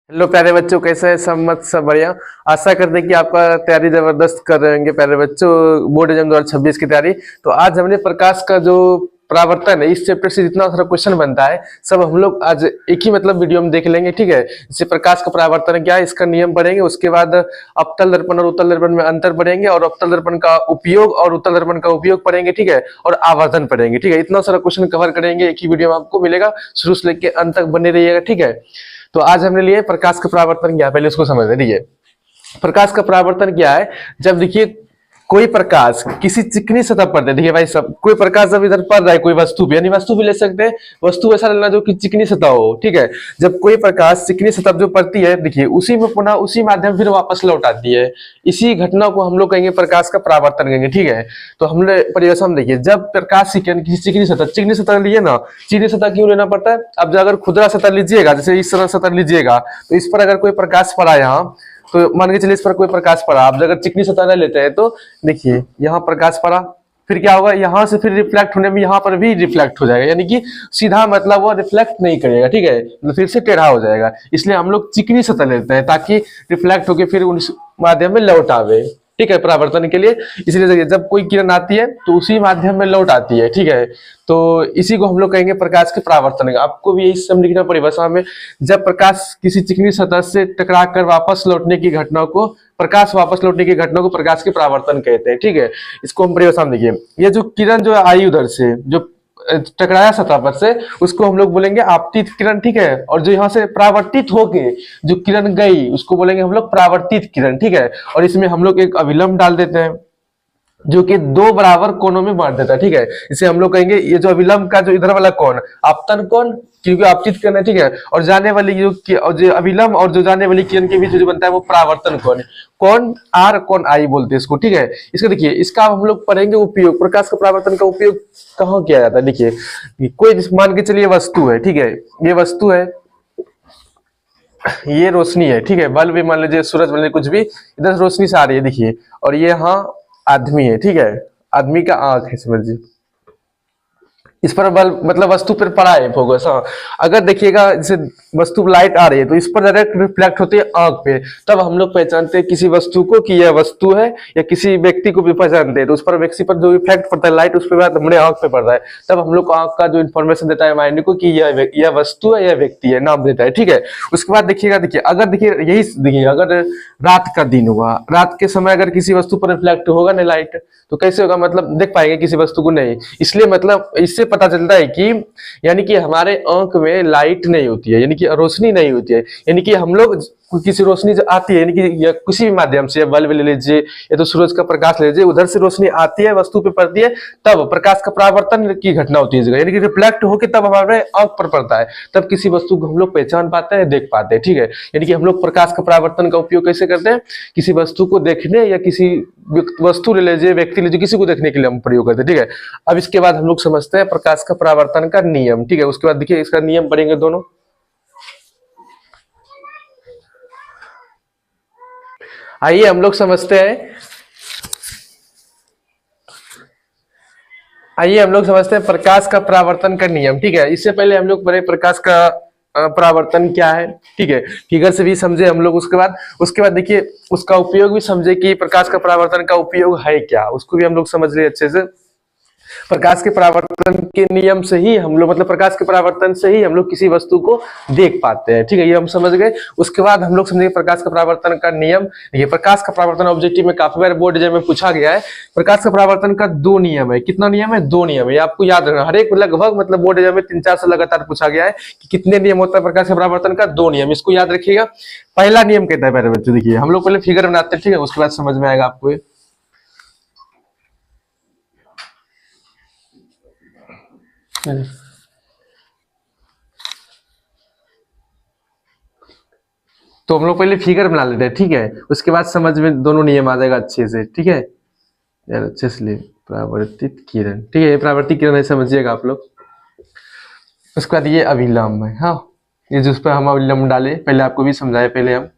Hello प्यारे बच्चों, कैसे हैं सब? मत सब बढ़िया। आशा करते हैं कि आपका तैयारी जबरदस्त कर रहे होंगे प्यारे बच्चों, बोर्ड एग्जाम 2026 की तैयारी। तो आज हमने प्रकाश का जो परावर्तन है, इस चैप्टर से जितना सारा क्वेश्चन बनता है सब हम लोग आज एक ही वीडियो में देख लेंगे। ठीक है, जैसे प्रकाश का परावर्तन क्या है, इसका नियम पढ़ेंगे। उसके बाद अवतल दर्पण और उत्तल दर्पण में अंतर पढ़ेंगे, और अवतल दर्पण का उपयोग और उत्तल दर्पण का उपयोग पढ़ेंगे। ठीक है, और आवर्धन पढ़ेंगे। ठीक है, इतना सारा क्वेश्चन कवर करेंगे एक ही वीडियो में, आपको मिलेगा। शुरू से लेकर अंत तक बने रहिएगा। ठीक है, तो आज हमने लिए प्रकाश का परावर्तन क्या है, पहले उसको समझ लीजिए। प्रकाश का परावर्तन क्या है? जब देखिए कोई प्रकाश किसी चिकनी सतह पर दे, देखिए भाई सब, कोई प्रकाश जब इधर पड़ रहा है कोई वस्तु भी, यानी वस्तु भी ले सकते हैं, वस्तु ऐसा लेना जो कि चिकनी सतह हो। ठीक है, जब कोई प्रकाश चिकनी सतह जो पड़ती है, देखिए उसी में पुनः उसी माध्यम फिर वापस लौट आती है। इसी घटना को हम लोग कहेंगे प्रकाश का परावर्तन कहेंगे। ठीक है, तो हमने परिभाषा में देखिए, जब प्रकाश किसी चिकनी सतह लिए ना, चिकनी सतह क्यों लेना पड़ता है? अब अगर खुदरा सतह लीजिएगा, जैसे इस तरह सतह लीजिएगा, तो इस पर अगर कोई प्रकाश पड़ा यहाँ, तो मान के चलिए इस पर कोई प्रकाश पड़ा, आप अगर चिकनी सतह ले लेते हैं तो देखिए यहाँ प्रकाश पड़ा, फिर क्या होगा, यहाँ से फिर रिफ्लेक्ट होने में यहाँ पर भी रिफ्लेक्ट हो जाएगा, यानी कि सीधा मतलब वो रिफ्लेक्ट नहीं करेगा। ठीक है, तो फिर से टेढ़ा हो जाएगा। इसलिए हम लोग चिकनी सतह लेते हैं ताकि रिफ्लेक्ट होकर फिर उस माध्यम में लौट आवे। ठीक है, परावर्तन के लिए। इसलिए जब कोई किरण आती है तो उसी माध्यम में लौट आती है। ठीक है, तो इसी को हम लोग कहेंगे प्रकाश के परावर्तन। आपको भी यही सब लिखना परिभाषा में, जब प्रकाश किसी चिकनी सतह से टकरा कर वापस लौटने की घटना को, प्रकाश वापस लौटने की घटना को प्रकाश के परावर्तन कहते हैं। ठीक है, इसको हम परिभाषा में देखिए, ये जो किरण जो आई उधर से, जो टकराया सतह पर से, उसको हम लोग बोलेंगे आपतित किरण। ठीक है, और जो यहाँ से परावर्तित होके जो किरण गई, उसको बोलेंगे हम लोग परावर्तित किरण। ठीक है, और इसमें हम लोग एक अभिलंब डाल देते हैं जो कि दो बराबर कोणों में बांट देता है। ठीक है, इसे हम लोग कहेंगे, ये जो अभिलंब का जो इधर वाला कोण आपतन कोण, क्योंकि आपतित किरण है। ठीक है, और जाने वाली जो अभिलंब और जो जाने वाली किरण के बीच जो बनता है वो परावर्तन कोण, कौन आर कौन आई बोलते हैं इसको। ठीक है, इसको देखिए, इसका हम लोग पढ़ेंगे उपयोग, प्रकाश का परावर्तन का उपयोग कहाँ किया जाता है। देखिए, कोई मान के चलिए वस्तु है। ठीक है, ये वस्तु है, ये रोशनी है। ठीक है, बल्ब भी मान लीजिए, सूरज मान लीजिए, कुछ भी इधर से रोशनी से आ रही है। देखिए, और ये यहाँ आदमी है। ठीक है, आदमी का आंख है, समझिए, इस पर बल्ब मतलब वस्तु पर पड़ा है फोकस। हाँ, अगर देखिएगा जैसे वस्तु लाइट आ रही है तो इस पर डायरेक्ट रिफ्लेक्ट होती है आंख पे, तब हम लोग पहचानते हैं किसी वस्तु को कि यह वस्तु है, या किसी व्यक्ति को भी पहचानते हैं। तो उस पर व्यक्ति पर जो इफेक्ट पड़ता है लाइट, उस पर हमारे आंख पे पड़ रहा है, तब हम लोग को आंख का जो इन्फॉर्मेशन देता है माइंड को कि यह वस्तु है, यह व्यक्ति है, नाम देता है। ठीक है, उसके बाद देखिएगा, देखिए अगर देखिए यही देखिए, अगर रात का दिन हुआ, रात के समय अगर किसी वस्तु पर रिफ्लेक्ट होगा ना लाइट, तो कैसे होगा, मतलब देख पाएंगे किसी वस्तु को नहीं। इसलिए मतलब इससे पता चलता है कि यानी कि हमारे आंख में लाइट नहीं होती है, यानी कि रोशनी नहीं होती है, यानी कि हम लोग किसी रोशनी जो आती है, यानी कि या किसी भी माध्यम से, बल्ब ले लीजिए या तो सूरज का प्रकाश ले लीजिए, उधर से रोशनी आती है, वस्तु पे पड़ती है, तब प्रकाश का परावर्तन की घटना होती है जगह, यानी कि रिफ्लेक्ट होकर तब हमारे आंख पर पड़ता है, तब किसी वस्तु को हम लोग पहचान पाते हैं, देख पाते हैं। ठीक है, यानी कि हम लोग प्रकाश का परावर्तन का उपयोग कैसे करते हैं, किसी वस्तु को देखने या किसी वस्तु ले लीजिए, व्यक्ति लीजिए, किसी को देखने के लिए हम प्रयोग करते हैं। ठीक है, अब इसके बाद हम लोग समझते हैं प्रकाश का परावर्तन का नियम। ठीक है, उसके बाद देखिए इसका नियम पढ़ेंगे दोनों। आइए हम लोग समझते हैं, आइए हम लोग समझते हैं प्रकाश का परावर्तन का नियम। ठीक है, इससे पहले हम लोग पढ़े प्रकाश का परावर्तन क्या है। ठीक है, फिगर से भी समझे हम लोग, उसके बाद देखिए उसका उपयोग भी समझे कि प्रकाश का परावर्तन का उपयोग है क्या, उसको भी हम लोग समझ लिए अच्छे से। प्रकाश के परावर्तन के नियम से ही हम लोग, मतलब प्रकाश के परावर्तन से ही हम लोग किसी वस्तु को देख पाते हैं। ठीक है, ये हम समझ गए। उसके बाद हम लोग समझेंगे प्रकाश का परावर्तन का नियम। देखिए, प्रकाश का परावर्तन ऑब्जेक्टिव में काफी बार बोर्ड एग्जाम में पूछा गया है। प्रकाश का परावर्तन का दो नियम है। कितना नियम है? दो नियम है। ये आपको याद रखना, हर एक लगभग मतलब बोर्ड एग्जाम में 3-4 से लगातार पूछा गया है कि कितने नियम होता है प्रकाश के परावर्तन का। दो नियम, इसको याद रखिएगा। पहला नियम कहता है, पहले बच्चों देखिए, हम लोग पहले फिगर बनाते हैं। ठीक है, उसके बाद समझ में आएगा आपको। तो हम लोग पहले फिगर बना लेते हैं। ठीक है, उसके बाद समझ में दोनों नियम आ जाएगा अच्छे से। ठीक है यार, अच्छे से ले, परावर्तित किरण। ठीक है, ये परावर्तित किरण है, समझिएगा आप लोग। उसके बाद ये अभिलंब है। हाँ, ये जो उस पर हम अभिलंब डाले, पहले आपको भी समझाए। पहले हम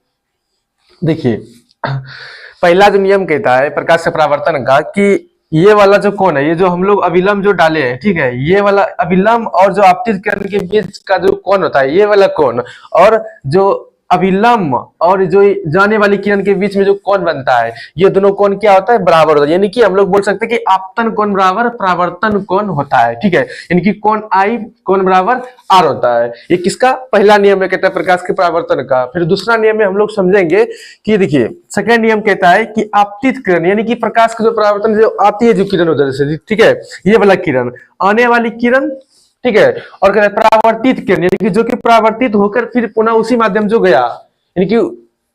देखिए, पहला जो नियम कहता है प्रकाश से परावर्तन का कि ये वाला जो कोण है, ये जो हम लोग अभिलंब जो डाले हैं, ठीक है, ये वाला अभिलंब और जो आपतित किरण के बीच का जो कोण होता है, ये वाला कोण, और जो अभिलंब और जो जाने वाली किरण के बीच में जो कोण बनता है, ये दोनों कोण क्या होता है, बराबर होता है। यानी कि हम लोग बोल सकते हैं कि आपतन कोण बराबर परावर्तन कोण होता है, ठीक है। यानी कि कोण आई कोण बराबर आर होता है। ये किसका पहला नियम है, कहता है प्रकाश के परावर्तन का। फिर दूसरा नियम में हम लोग समझेंगे कि देखिए सेकंड नियम कहता है कि आपतित किरण, यानी कि प्रकाश का जो परावर्तन जो आती है जो किरण उधर से, ठीक है, ये वाला किरण, आने वाली किरण, ठीक है, और कहते हैं परावर्तित किरण, यानी कि जो कि परावर्तित होकर फिर पुनः उसी माध्यम जो गया, यानी कि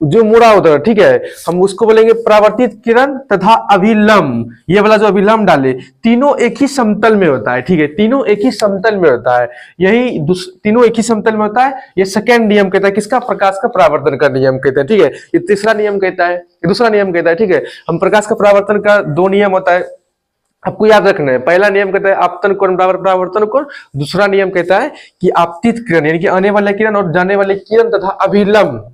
जो मुड़ा उधर, ठीक है, हम उसको बोलेंगे परावर्तित किरण तथा अभिलंब। ये वाला जो अभिलंब डाले, तीनों एक ही समतल में होता है, ठीक है, तीनों एक ही समतल में होता है, यही तीनों एक ही समतल में होता है। ये सेकंड नियम कहता है किसका, प्रकाश का परावर्तन का नियम कहता है, ठीक है। ये तीसरा नियम कहता है, दूसरा नियम कहता है, ठीक है। हम प्रकाश का परावर्तन का दो नियम होता है, आपको याद रखना है। पहला नियम कहता है आपतन कोण बराबर परावर्तन कोण, दूसरा नियम कहता है कि आपतित किरण, यानी कि आने वाले किरण और जाने वाले किरण तथा अभिलंब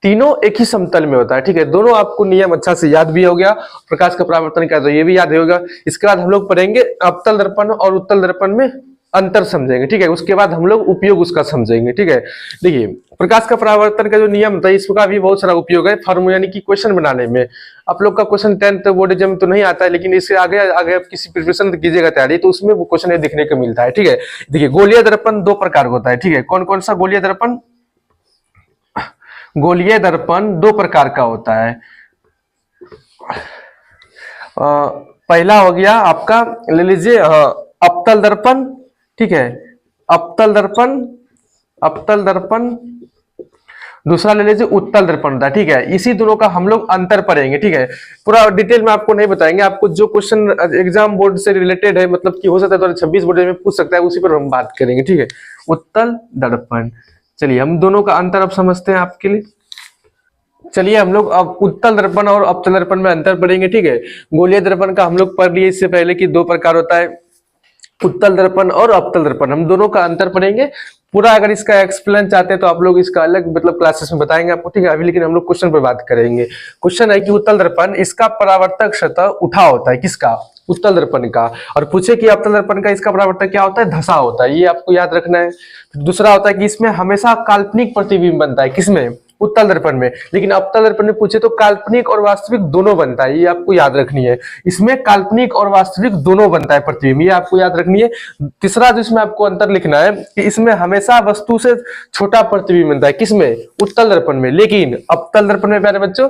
तीनों एक ही समतल में होता है, ठीक है। दोनों आपको नियम अच्छा से याद भी हो गया, प्रकाश का परावर्तन का तो ये भी याद होगा। इसके बाद हम लोग पढ़ेंगे अवतल दर्पण और उत्तल दर्पण में अंतर समझेंगे, ठीक है। उसके बाद हम लोग उपयोग उसका समझेंगे, ठीक है। देखिए प्रकाश का परावर्तन का जो नियम था इसका भी बहुत सारा उपयोग है फॉर्मूला, यानी कि क्वेश्चन बनाने में। आप लोग का क्वेश्चन 10th बोर्ड एग्जाम तो नहीं आता है, लेकिन इससे आगे आगे आप किसी प्रिपरेशन कीजिएगा तैयारी तो उसमें वो क्वेश्चन देखने को मिलता है, ठीक है। देखिए गोलीय दर्पण दो प्रकार का होता है, ठीक है। कौन कौन सा गोलीय दर्पण, गोलीय दर्पण दो प्रकार का होता है। पहला हो गया आपका, ले लीजिए अवतल दर्पण, ठीक है, अवतल दर्पण, अवतल दर्पण। दूसरा ले लीजिए उत्तल दर्पण होता है, ठीक है। इसी दोनों का हम लोग अंतर पढ़ेंगे, ठीक है। पूरा डिटेल में आपको नहीं बताएंगे, आपको जो क्वेश्चन एग्जाम बोर्ड से रिलेटेड है, मतलब कि हो सकता है 2026 बोर्ड में पूछ सकता है, उसी पर हम बात करेंगे, ठीक है। उत्तल दर्पण, चलिए हम दोनों का अंतर अब समझते हैं आपके लिए। चलिए हम लोग अब उत्तल दर्पण और अवतल दर्पण में अंतर पढ़ेंगे, ठीक है। गोलीय दर्पण का हम लोग पढ़ लिए इससे पहले कि दो प्रकार होता है, उत्तल दर्पण और अवतल दर्पण। हम दोनों का अंतर पढ़ेंगे पूरा। अगर इसका एक्सप्लेन चाहते हैं तो आप लोग इसका अलग मतलब क्लासेस में बताएंगे आपको, ठीक है। अभी लेकिन हम लोग क्वेश्चन पर बात करेंगे। क्वेश्चन है कि उत्तल दर्पण, इसका परावर्तक सतह उठा होता है, किसका, उत्तल दर्पण का। और पूछे कि अवतल दर्पण का इसका परावर्तक क्या होता है, धसा होता है, ये आपको याद रखना है। दूसरा होता है कि इसमें हमेशा काल्पनिक प्रतिबिंब बनता है, किसमें, उत्तल दर्पण में। लेकिन अवतल दर्पण में पूछे तो काल्पनिक और वास्तविक दोनों बनता है, ये आपको याद रखनी है। इसमें काल्पनिक और वास्तविक दोनों बनता है प्रतिबिंब, ये आपको याद रखनी है। तीसरा जो इसमें आपको अंतर लिखना है कि इसमें हमेशा वस्तु से छोटा प्रतिबिंब बनता है, किसमें, उत्तल दर्पण में। लेकिन अवतल दर्पण में प्यारे बच्चों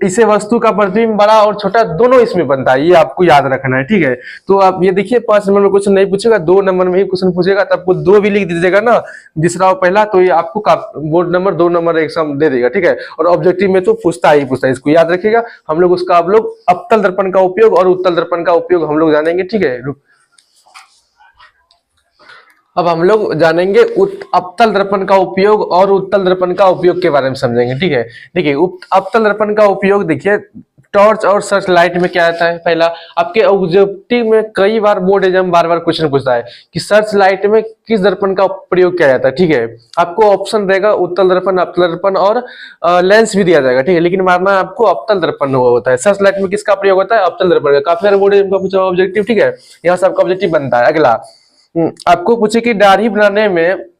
इसे वस्तु का प्रतिबिंब बड़ा और छोटा दोनों इसमें बनता है, ये आपको याद रखना है, ठीक है। तो आप ये देखिए 5 नंबर में क्वेश्चन नहीं पूछेगा, 2 नंबर में ही क्वेश्चन पूछेगा, तब आपको 2 भी लिख दीजिएगा ना, दूसरा और पहला, तो ये आपको बोर्ड नंबर 2 नंबर एग्जाम दे देगा, ठीक है। और ऑब्जेक्टिव में तो पूछता ही पूछता है, इसको याद रखिएगा। हम लोग उसका आप लोग अवतल दर्पण का उपयोग और उत्तल दर्पण का उपयोग हम लोग जानेंगे, ठीक है। अब हम लोग जानेंगे अवतल दर्पण का उपयोग और उत्तल दर्पण का उपयोग के बारे में समझेंगे, ठीक है। देखिए अवतल दर्पण का उपयोग, देखिए टॉर्च और सर्च लाइट में क्या आता है। पहला आपके ऑब्जेक्टिव में कई बार बोर्ड एग्जाम बार बार क्वेश्चन पूछता है कि सर्च लाइट में किस दर्पण का प्रयोग किया जाता है, ठीक है। आपको ऑप्शन रहेगा उत्तल दर्पण, अवतल दर्पण और लेंस भी दिया जाएगा, ठीक है। लेकिन मारना आपको अवतल दर्पण होता है। सर्च लाइट में किसका प्रयोग होता है, अवतल दर्पण का। काफी सारे बोर्ड एग्जाम का पूछा ऑब्जेक्टिव, ठीक है। यहाँ से आपका ऑब्जेक्टिव बनता है। अगला आपको पूछे कि दाढ़ी बनाने में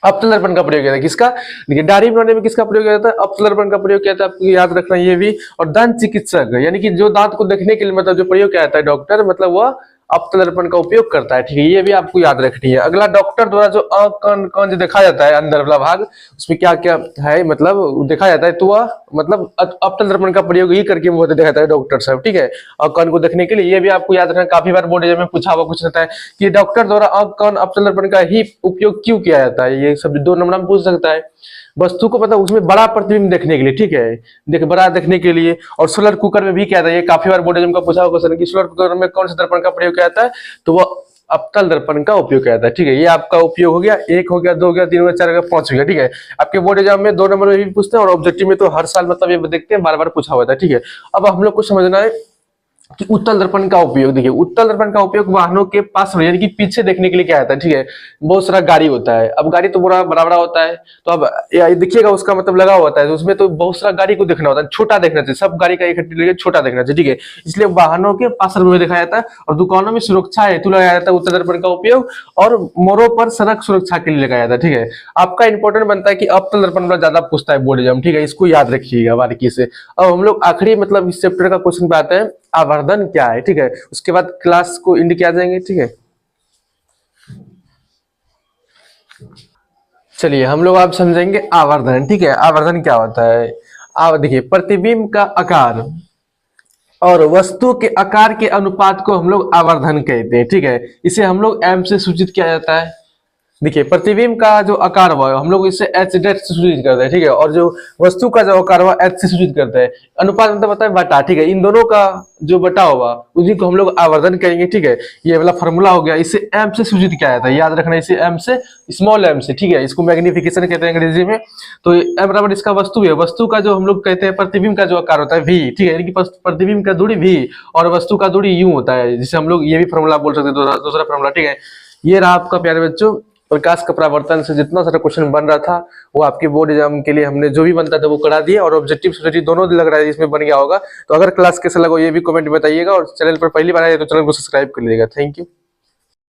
अवतल दर्पण का प्रयोग किया था, किसका, देखिए दाढ़ी बनाने में किसका प्रयोग किया जाता है, अवतल दर्पण का प्रयोग किया था, आपको याद रखना ये भी। और दंत चिकित्सक, यानी कि जो दांत को देखने के लिए मतलब जो प्रयोग किया जाता है डॉक्टर, मतलब वह अवतल दर्पण का उपयोग करता है, ठीक है। ये भी आपको याद रखनी है। अगला डॉक्टर द्वारा जो कण जो देखा जाता है अंदर वाला भाग, उसमें क्या क्या है मतलब देखा जाता है, तो वह मतलब अवतल दर्पण का प्रयोग ही करके वो देखा जाता है डॉक्टर साहब, ठीक है। और कण को देखने के लिए ये भी आपको याद रखना। काफी बार बोर्ड एग्जाम में पूछा हुआ कुछ रहता है कि डॉक्टर द्वारा कण अवतल दर्पण का ही उपयोग क्यों किया जाता है, ये सब 2 नंबर में पूछ सकता है। वस्तु को मतलब उसमें बड़ा प्रतिबिंब देखने के लिए, ठीक है, देख बड़ा देखने के लिए। और सोलर कुकर में भी क्या था, ये काफी बार बोर्ड एग्जाम का पूछा हुआ क्वेश्चन कि सोलर कुकर में कौन सा दर्पण का प्रयोग किया जाता है, तो वो अवतल दर्पण का उपयोग किया जाता है, ठीक है। ये आपका उपयोग हो गया, 1 हो गया, 2 हो गया, 3 हो गया, 4 हो गया, 5 हो गया, ठीक है। आपके बोर्ड एग्जाम में 2 नंबर में भी पूछते हैं और ऑब्जेक्टिव में तो हर साल मतलब ये देखते हैं, बार बार पूछा हुआ था, ठीक है। अब हम लोग को समझना है कि उत्तल दर्पण का उपयोग, देखिए उत्तल दर्पण का उपयोग वाहनों के पास यानी कि पीछे देखने के लिए क्या आता है, ठीक है। बहुत सारा गाड़ी होता है, अब गाड़ी तो बड़ा बड़ा बड़ा होता है, तो अब देखिएगा उसका मतलब लगा होता है, तो उसमें तो बहुत सारा गाड़ी को देखना होता है, छोटा देखना चाहिए, सब गाड़ी का इकट्ठे लेके छोटा देखना चाहिए, ठीक है। इसलिए वाहनों के पास में दिखाया जाता है, और दुकानों में सुरक्षा हेतु लगाया जाता है उत्तल दर्पण का उपयोग, और मोड़ों पर सड़क सुरक्षा के लिए लगाया जाता है, ठीक है। आपका इंपॉर्टेंट बनता है कि अवतल दर्पण वाला ज्यादा पूछता है बोर्ड एग्जाम, ठीक है, इसको याद रखिएगा बारीकी से। अब हम लोग आखिरी मतलब इस चैप्टर का क्वेश्चन पे आते हैं, आवर्धन क्या है, ठीक है। उसके बाद क्लास को इंड किया जाएंगे, ठीक है। चलिए हम लोग आप समझेंगे आवर्धन, ठीक है। आवर्धन क्या होता है, देखिए प्रतिबिंब का आकार और वस्तु के आकार के अनुपात को हम लोग आवर्धन कहते हैं, ठीक है। इसे हम लोग एम से सूचित किया जाता है। देखिए प्रतिबिंब का जो आकार हुआ हम लोग इसे एच डेट से सूचित करते हैं, ठीक है। और जो वस्तु का जो आकार हुआ एच से सूचित करते हैं। अनुपात मतलब होता है बटा, ठीक है। इन दोनों का जो बटा हुआ उसी को हम लोग आवर्धन कहेंगे, ठीक है। ये वाला फॉर्मूला हो गया, इसे एम से सूचित किया जाता है, याद रखना, इसे एम से, स्मॉल एम से, ठीक है। इसको मैग्निफिकेशन कहते हैं अंग्रेजी में। तो एम बराबर इसका वस्तु है, वस्तु का जो हम लोग कहते हैं प्रतिबिंब का जो आकार होता है वी, ठीक है, यानी कि प्रतिबिंब का दूरी वी और वस्तु का दूरी यू होता है, जिसे हम लोग ये भी फॉर्मूला बोल सकते हैं, दूसरा फॉर्मूला, ठीक है। ये रहा आपका प्यारे बच्चों प्रकाश का परावर्तन से जितना सारा क्वेश्चन बन रहा था वो आपके बोर्ड एग्जाम के लिए हमने जो भी बनता था वो करा दिया, और ऑब्जेक्टिव सब्जेक्टिव दोनों लग रहा है इसमें बन गया होगा। तो अगर क्लास कैसा लगा ये भी कमेंट बताइएगा, और चैनल पर पहली बार आए तो चैनल को सब्सक्राइब कर लीजिएगा। Thank you.